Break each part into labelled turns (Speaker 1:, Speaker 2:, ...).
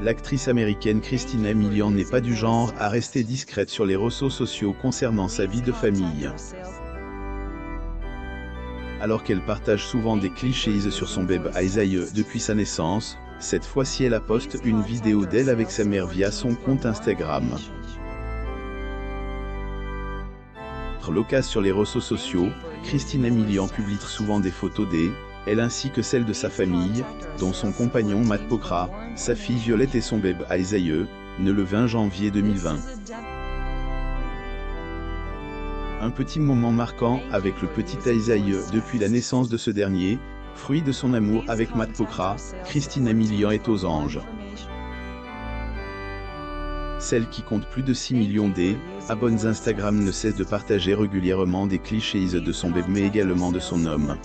Speaker 1: L'actrice américaine Christina Milian n'est pas du genre à rester discrète sur les réseaux sociaux concernant sa vie de famille. Alors qu'elle partage souvent des clichés sur son bébé Isaiah depuis sa naissance, cette fois-ci elle a posté une vidéo d'elle avec sa mère via son compte Instagram. L'occasion sur les réseaux sociaux, Christina Milian publie souvent des photos d'elle ainsi que celles de sa famille, dont son compagnon Matt Pokora, sa fille Violette et son bébé Isaiah, né le 20 janvier 2020. Un petit moment marquant avec le petit Isaiah depuis la naissance de ce dernier, fruit de son amour avec Matt Pokora, Christina Milian est aux anges. Celle qui compte plus de 6 millions d'abonnés Instagram ne cesse de partager régulièrement des clichés de son bébé mais également de son homme.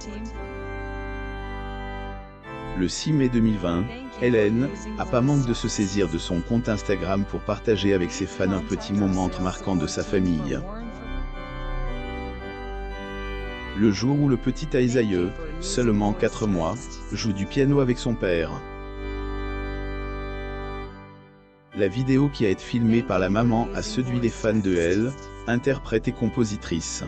Speaker 1: Le 6 mai 2020, Hélène a pas manqué de se saisir de son compte Instagram pour partager avec ses fans un petit moment marquant de sa famille. Le jour où le petit Isaiah, seulement 4 mois, joue du piano avec son père. La vidéo qui a été filmée par la maman a séduit les fans de elle, interprète et compositrice.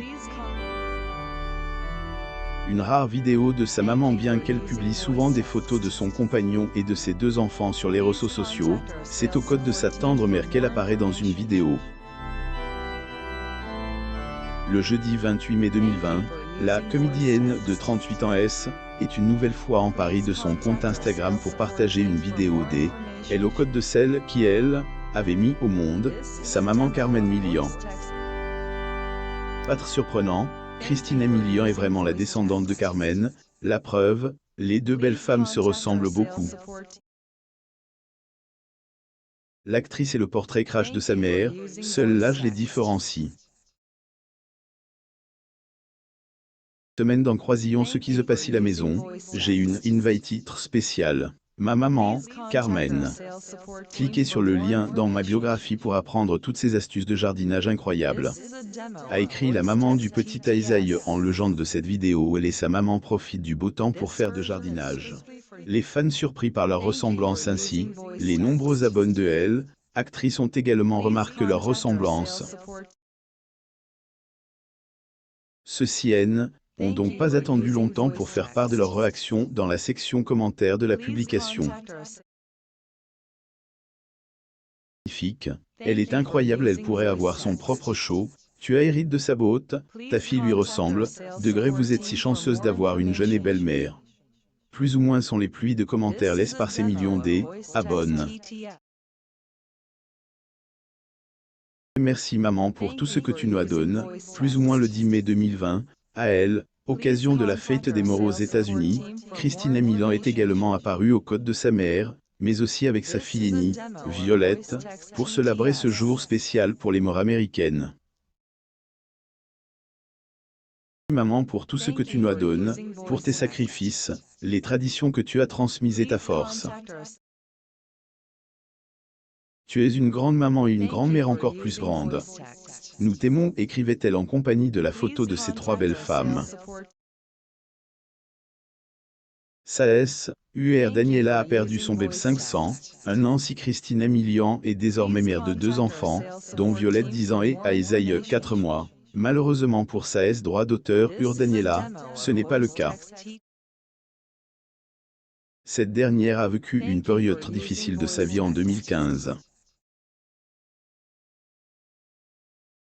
Speaker 1: Une rare vidéo de sa maman bien qu'elle publie souvent des photos de son compagnon et de ses 2 enfants sur les réseaux sociaux, c'est au code de sa tendre mère qu'elle apparaît dans une vidéo. Le jeudi 28 mai 2020, la comédienne de 38 ans est une nouvelle fois emparée de son compte Instagram pour partager une vidéo d'elle au code de celle qui, elle, avait mis au monde, sa maman Carmen Milian. Pas très surprenant, Christina Milian est vraiment la descendante de Carmen, la preuve, les 2 belles femmes se ressemblent beaucoup. L'actrice et le portrait crash de sa mère, seul l'âge les différencie. Semaine dans Croisillon ce qui se passe à la maison, j'ai une invite spéciale. Ma maman, Carmen. Cliquez sur le lien dans ma biographie pour apprendre toutes ces astuces de jardinage incroyables. A écrit la maman du petit Isaiah en légende de cette vidéo où elle et sa maman profitent du beau temps pour faire de jardinage. Les fans surpris par leur ressemblance ainsi, les nombreux abonnés de elle, actrices ont également remarqué leur ressemblance. Ceux-ci ont donc pas attendu longtemps pour faire part de leur réaction dans la section commentaires de la publication. Magnifique, elle est incroyable, elle pourrait avoir son propre show, tu as hérité de sa beauté, ta fille lui ressemble, degré vous êtes si chanceuse d'avoir une jeune et belle mère. Plus ou moins sont les pluies de commentaires laissés par ces millions d'abonnés. Merci maman pour tout ce que tu nous as donné, plus ou moins le 10 mai 2020, à elle, occasion de la fête des morts aux États-Unis, Christina Milian est également apparue au code de sa mère, mais aussi avec sa fille aînée, Violette, pour célébrer ce jour spécial pour les morts américaines. Maman pour tout ce que tu nous as donné, pour tes sacrifices, les traditions que tu as transmises et ta force. Tu es une grande maman et une grand-mère encore plus grande. Nous t'aimons, écrivait-elle en compagnie de la photo de ces 3 belles femmes. Saes, UR Daniela a perdu son bébé 500, un an si Christina Milian est désormais mère de 2 enfants, dont Violette 10 ans et Isaiah 4 mois. Malheureusement pour Saes droit d'auteur UR Daniela, ce n'est pas le cas. Cette dernière a vécu une période très difficile de sa vie en 2015.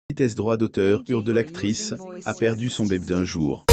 Speaker 1: Vitesse droit d'auteur UR de l'actrice, a perdu son bébé d'un jour.